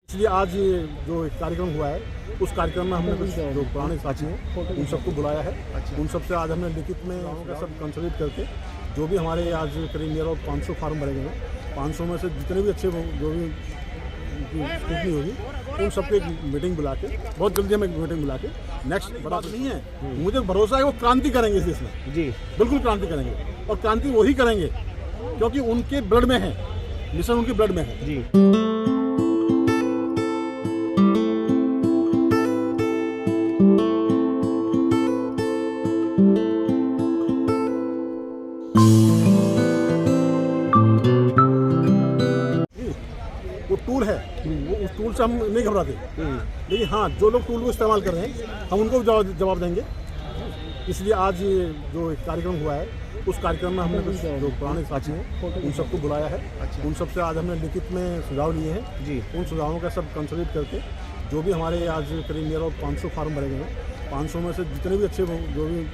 इसलिए आज ये जो एक कार्यक्रम हुआ है उस कार्यक्रम में हमने कुछ जो पुराने साथी हैं उन सबको बुलाया है। उन सबसे आज हमने लिखित में सब कंसल्टेट करके जो भी हमारे आज करीब नियर 500 फार्म भरे गए हैं, 500 में से जितने भी अच्छे जो भी स्कूटनी होगी उन सबको एक मीटिंग बुला के बहुत जल्दी हम एक मीटिंग बुला के नेक्स्ट बड़ा नहीं है, मुझे भरोसा है वो क्रांति करेंगे इस देश में। जी बिल्कुल क्रांति करेंगे और क्रांति वही करेंगे क्योंकि उनके ब्लड में है, मिशन उनके ब्लड में है। जी वो टूल है, वो उस टूल से हम नहीं घबराते, लेकिन हाँ जो लोग टूल को इस्तेमाल कर रहे हैं हम उनको जवाब देंगे। इसलिए आज ये जो एक कार्यक्रम हुआ है उस कार्यक्रम में हमने कुछ जो पुराने साथी हैं उन सबको बुलाया है। उन सबसे आज हमने लिखित में सुझाव लिए हैं। जी उन सुझावों का सब कंसल्टेट करके जो भी हमारे आज करीब नियर 500 फार्म भरे गए हैं, 500 में से जितने भी अच्छे जो भी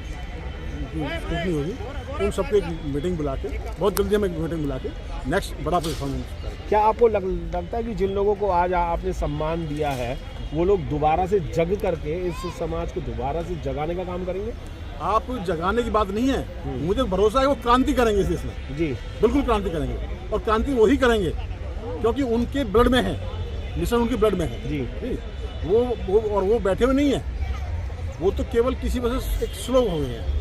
स्कूटनी होगी उन सबको एक मीटिंग बुला के बहुत जल्दी हम एक मीटिंग बुला के नेक्स्ट बड़ा परफॉर्मेंस करेंगे। क्या आपको लगता है कि जिन लोगों को आज आपने सम्मान दिया है वो लोग दोबारा से जग करके इस समाज को दोबारा से जगाने का काम करेंगे? आप जगाने की बात नहीं है, मुझे भरोसा है वो क्रांति करेंगे इस देश में। जी बिल्कुल क्रांति करेंगे और क्रांति वही करेंगे क्योंकि उनके ब्लड में है, मिशन उनके ब्लड में है। जी वो बैठे हुए नहीं है, वो तो केवल किसी वजह से एक स्लो हो गए हैं।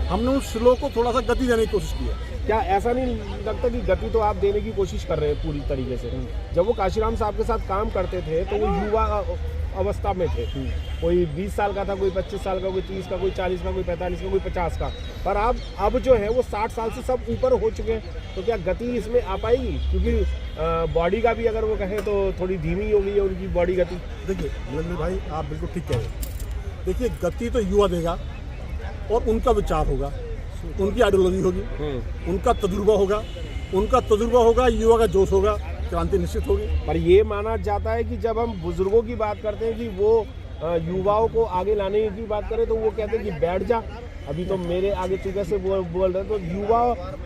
हमने उस स्लो को थोड़ा सा गति देने की कोशिश की है। क्या ऐसा नहीं लगता कि गति तो आप देने की कोशिश कर रहे हैं पूरी तरीके से? जब वो काशीराम साहब के साथ काम करते थे तो वो युवा अवस्था में थे, कोई 20 साल का था, कोई 25 साल का, कोई 30 का, कोई 40 का, कोई 45 का, कोई 50 का, पर आप अब जो है वो 60 साल से सब ऊपर हो चुके हैं। तो क्या गति इसमें आ पाएगी? क्योंकि बॉडी का भी अगर वो कहें तो थोड़ी धीमी हो गई है उनकी बॉडी गति। देखिए नरेंद्र भाई आप बिल्कुल ठीक कह रहे हैं। देखिए गति तो युवा देगा और उनका विचार होगा, उनकी आइडियोलॉजी होगी, उनका तजुर्बा होगा, युवा का जोश होगा, क्रांति निश्चित होगी। पर ये माना जाता है कि जब हम बुजुर्गों की बात करते हैं कि वो युवाओं को आगे लाने की बात करें तो वो कहते हैं कि बैठ जा, अभी तो मेरे आगे तू कैसे बोल रहे हैं। तो युवा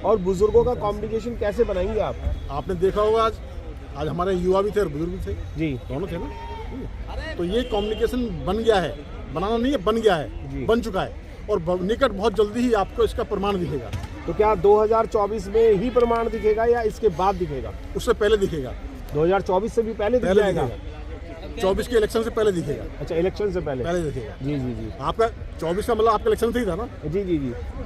और बुजुर्गों का कम्युनिकेशन कैसे बनाएंगे आप? आपने देखा होगा आज हमारे युवा भी थे और बुजुर्ग भी थे। जी दोनों थे ना। तो ये कम्युनिकेशन बन गया है, बनाना नहीं है, बन गया है, बन चुका है और निकट बहुत जल्दी ही आपको इसका प्रमाण दिखेगा। तो क्या 2024 में ही प्रमाण दिखेगा या इसके बाद दिखेगा? उससे पहले दिखेगा। 2024 से भी पहले दिखेगा? 24 के इलेक्शन से पहले दिखेगा। अच्छा इलेक्शन से पहले दिखेगा। जी आपका 24 का मतलब आपका इलेक्शन ही था ना? जी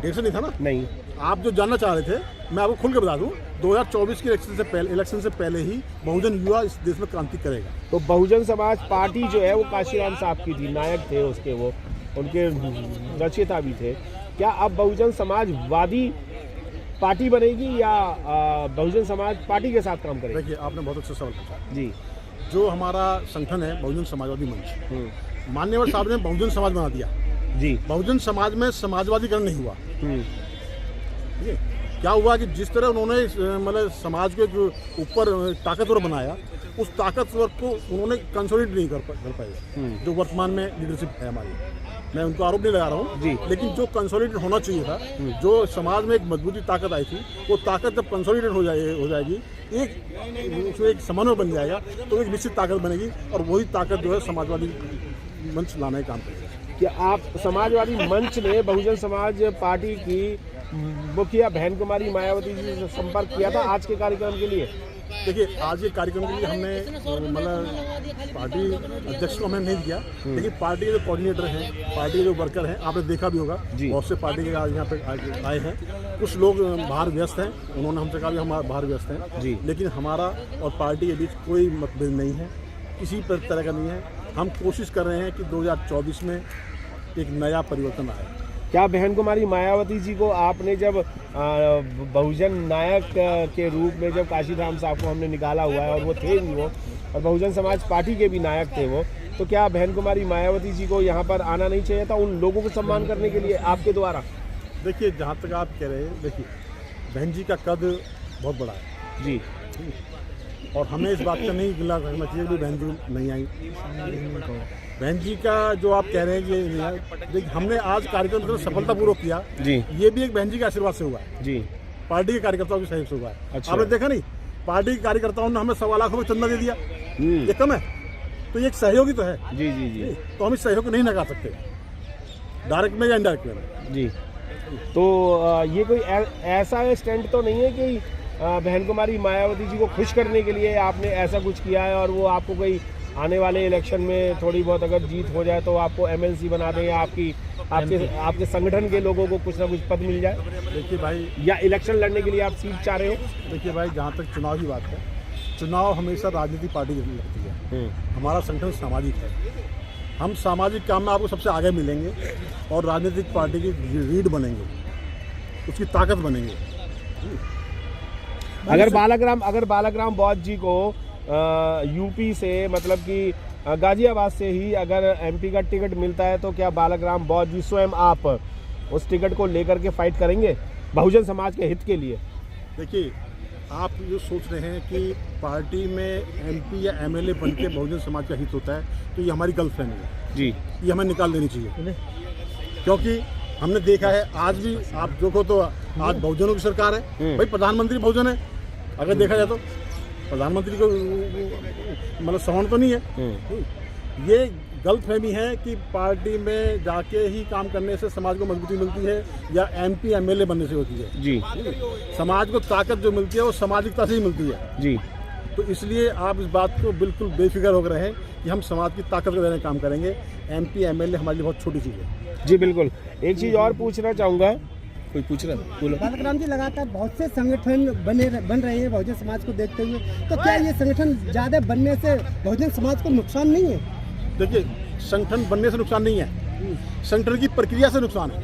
डेट से नहीं था ना? नहीं। आप जो जानना चाह रहे थे मैं आपको खुल के बता दूं, 2024 के इलेक्शन से पहले ही बहुजन युवा इस देश में क्रांति करेगा। तो बहुजन समाज पार्टी जो है वो काशीराम साहब की थी, नायक थे उसके, वो उनके रचयिता भी थे। क्या अब बहुजन समाजवादी पार्टी बनेगी या बहुजन समाज पार्टी के साथ काम करेगी? देखिए आपने बहुत अच्छा सवाल पूछा। जी जो हमारा संगठन है बहुजन समाजवादी मंच, मान्यवर साहब ने बहुजन समाज बना दिया। जी बहुजन समाज में समाजवादीकरण नहीं हुआ। क्या हुआ कि जिस तरह उन्होंने मतलब समाज के जो ऊपर ताकतवर बनाया उस ताकतवर को उन्होंने कंसोलिडेट नहीं कर पाए। जो वर्तमान में लीडरशिप है हमारी, मैं उनको आरोप नहीं लगा रहा हूँ, लेकिन जो कंसोलिडेट होना चाहिए था, जो समाज में एक मजबूती ताकत आई थी, वो ताकत जब कंसोलिडेट हो जाएगी, एक समन्वय बन जाएगा तो एक निश्चित ताकत बनेगी और वही ताकत जो है समाजवादी मंच लाने का काम करेगी। कि आप समाजवादी मंच ने बहुजन समाज पार्टी की मुखिया बहन कुमारी मायावती जी से संपर्क किया था आज के कार्यक्रम के लिए? देखिए आज के कार्यक्रम के लिए हमने मतलब पार्टी अध्यक्ष को हमने नहीं दिया, लेकिन पार्टी के जो कोऑर्डिनेटर हैं, पार्टी के जो वर्कर हैं, आपने देखा भी होगा बहुत से पार्टी के आज यहाँ पे आए हैं। कुछ लोग बाहर व्यस्त हैं, उन्होंने हमसे कहा भी हम बाहर व्यस्त हैं जी, लेकिन हमारा और पार्टी के बीच कोई मतभेद नहीं है, किसी तरह का नहीं है। हम कोशिश कर रहे हैं कि 2024 में एक नया परिवर्तन आए। क्या बहन कुमारी मायावती जी को आपने जब बहुजन नायक के रूप में जब काशीराम साहब को हमने निकाला हुआ है और वो थे भी वो और बहुजन समाज पार्टी के भी नायक थे वो, तो क्या बहन कुमारी मायावती जी को यहाँ पर आना नहीं चाहिए था उन लोगों को सम्मान करने के लिए आपके द्वारा? देखिए जहाँ तक आप कह रहे हैं, देखिए बहन जी का कद बहुत बड़ा है जी, और हमें इस बात का नहीं गिला रखना चाहिए कि बहन जी नहीं आई। बहन जी का जो आप कह रहे हैं कि देखिए हमने आज कार्यक्रम को सफलतापूर्वक किया जी, ये भी एक बहन जी के आशीर्वाद से हुआ है जी, पार्टी के कार्यकर्ताओं के सहयोग से हुआ है। अच्छा। आपने देखा नहीं, पार्टी के कार्यकर्ताओं ने हमें 1.25 लाख रुपये चंदा दे दिया, ये कम है? तो ये एक सहयोगी तो है। जी जी जी तो हम इस सहयोग को नहीं नकार सकते, डायरेक्ट में या इनडायरेक्ट में। जी। तो ये कोई ऐसा स्टैंड तो नहीं है कि बहन कुमारी मायावती जी को खुश करने के लिए आपने ऐसा कुछ किया है और वो आपको कोई आने वाले इलेक्शन में थोड़ी बहुत अगर जीत हो जाए तो आपको MLC बना दें या आपके संगठन के लोगों को कुछ ना कुछ पद मिल जाए? देखिए भाई, या इलेक्शन लड़ने के लिए आप सीट चाह रहे हो? देखिए भाई, जहाँ तक चुनाव की बात है, चुनाव हमेशा राजनीतिक पार्टी की लगती है। हमारा संगठन सामाजिक है, हम सामाजिक काम में आपको सबसे आगे मिलेंगे और राजनीतिक पार्टी की रीढ़ बनेंगे, उसकी ताकत बनेंगे। अगर बालाग्राम बौद्ध जी को यूपी से, मतलब कि गाजियाबाद से ही अगर MP का टिकट मिलता है तो क्या बालाग्राम बौद्ध जी स्वयं आप उस टिकट को लेकर के फाइट करेंगे बहुजन समाज के हित के लिए? देखिए, आप जो सोच रहे हैं कि पार्टी में MP या MLA बन के बहुजन समाज का हित होता है, तो ये हमारी गलतफहमी है जी। ये हमें निकाल देनी चाहिए, क्योंकि हमने देखा है आज भी आप देखो तो आज बहुजनों की सरकार है। भाई प्रधानमंत्री बहुजन है, अगर देखा जाए तो प्रधानमंत्री को मतलब समान तो नहीं है। ये गलतफहमी है कि पार्टी में जाके ही काम करने से समाज को मजबूती मिलती है या MP MLA बनने से होती है जी। समाज को ताकत जो मिलती है वो सामाजिकता से ही मिलती है जी। तो इसलिए आप इस बात को बिल्कुल बेफिक्र हो रहे हैं कि हम समाज की ताकत को देने का काम करेंगे। MP MLA हमारे लिए बहुत छोटी चीज़ है। जी बिल्कुल। एक चीज़ और पूछना चाहूँगा, कोई पूछ रहा है? बालाग्राम जी, लगातार बहुत से संगठन बन रहे हैं बहुजन समाज को देखते हुए, तो क्या ये संगठन ज़्यादा बनने से बहुजन समाज को नुकसान नहीं है? देखिए, संगठन बनने से नुकसान नहीं है, संगठन की प्रक्रिया से नुकसान है।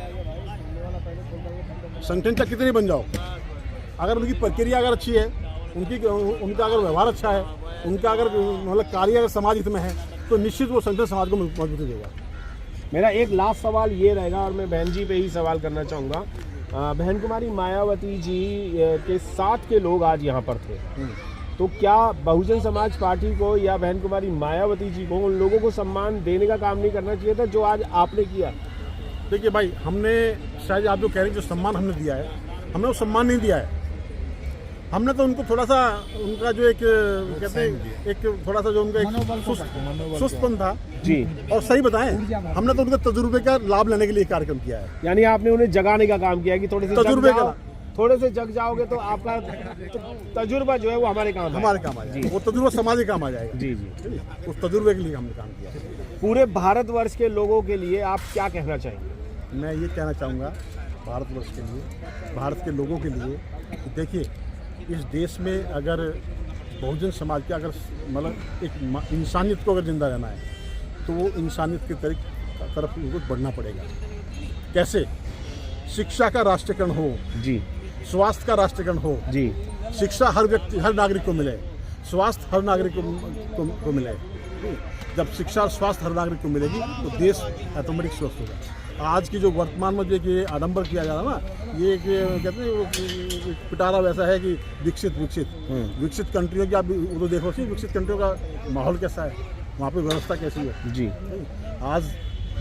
संगठन चाहे कितने बन जाओ, अगर उनकी प्रक्रिया अगर अच्छी है, उनका अगर व्यवहार अच्छा है, उनका अगर मतलब कार्य अगर समाज हित में है, तो निश्चित वो संगठन समाज को मजबूती देगा। मेरा एक लास्ट सवाल ये रहेगा और मैं बहन जी पे ही सवाल करना चाहूँगा। बहन कुमारी मायावती जी के साथ के लोग आज यहाँ पर थे, तो क्या बहुजन समाज पार्टी को या बहन कुमारी मायावती जी को, उन लोगों को सम्मान देने का काम नहीं करना चाहिए था जो आज आपने किया? देखिए भाई, हमने शायद आप जो कह रहे हैं जो सम्मान हमने दिया है, हमने वो सम्मान नहीं दिया है। हमने तो उनको थोड़ा सा उनका जो एक कहते हैं एक थोड़ा सा जो उनका एक सुस्तपन था जी, और सही बताएं, हमने तो उनके तजुर्बे का लाभ लेने के लिए कार्यक्रम किया है। यानी आपने उन्हें जगाने का काम किया कि थोड़े से तजुर्बे का, थोड़े से जग जाओगे तो आपका तजुर्बा जो है वो हमारे काम आ जाएगा। वो तजुर्बा समाज के काम आ जाएगा। जी जी। उस तजुर्बे के लिए हमने काम किया। पूरे भारतवर्ष के लोगों के लिए आप क्या कहना चाहेंगे? मैं ये कहना चाहूँगा भारतवर्ष के लिए, भारत के लोगों के लिए, देखिए इस देश में अगर बहुजन समाज के अगर मतलब एक इंसानियत को अगर जिंदा रहना है तो वो इंसानियत की तरफ उनको बढ़ना पड़ेगा। कैसे? शिक्षा का राष्ट्रीयकरण हो जी, स्वास्थ्य का राष्ट्रीयकरण हो जी, शिक्षा हर व्यक्ति हर नागरिक को मिले, स्वास्थ्य हर नागरिक को मिले। जब शिक्षा और स्वास्थ्य हर नागरिक को मिलेगी तो देश ऑटोमेटिक स्वस्थ होगा। आज की जो वर्तमान में जो ये आडंबर किया जा रहा है ना, ये कहते हैं वो पिटारा वैसा है कि विकसित कंट्रियों की आप वो देखो सी विकसित कंट्रियों का माहौल कैसा है, वहाँ पे व्यवस्था कैसी है जी। आज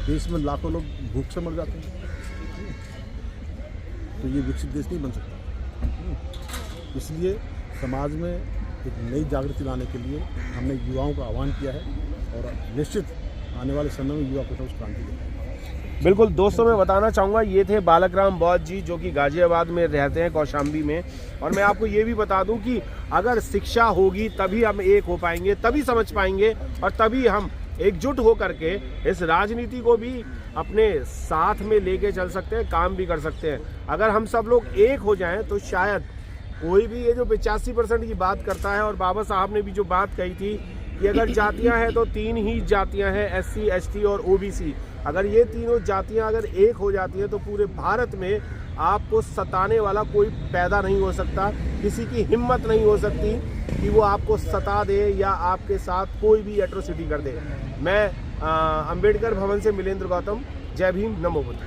देश में लाखों लोग भूख से मर जाते हैं, तो ये विकसित देश नहीं बन सकता। इसलिए समाज में एक नई जागृति लाने के लिए हमने युवाओं का आह्वान किया है और निश्चित आने वाले समय में युवा कुछ क्रांति देगा। बिल्कुल दोस्तों, मैं बताना चाहूँगा ये थे बालाग्राम बौद्ध जी जो कि गाजियाबाद में रहते हैं, कौशाम्बी में। और मैं आपको ये भी बता दूं कि अगर शिक्षा होगी तभी हम एक हो पाएंगे, तभी समझ पाएंगे और तभी हम एकजुट हो करके इस राजनीति को भी अपने साथ में लेके चल सकते हैं, काम भी कर सकते हैं। अगर हम सब लोग एक हो जाएं तो शायद कोई भी ये जो 85% की बात करता है, और बाबा साहब ने भी जो बात कही थी कि अगर जातियां हैं तो 3 ही जातियां हैं, SC ST और OBC। अगर ये तीनों जातियां अगर एक हो जाती हैं तो पूरे भारत में आपको सताने वाला कोई पैदा नहीं हो सकता, किसी की हिम्मत नहीं हो सकती कि वो आपको सता दे या आपके साथ कोई भी एट्रोसिटी कर दे। मैं अंबेडकर भवन से मिलेंद्र गौतम, जय भीम, नमो बुद्ध।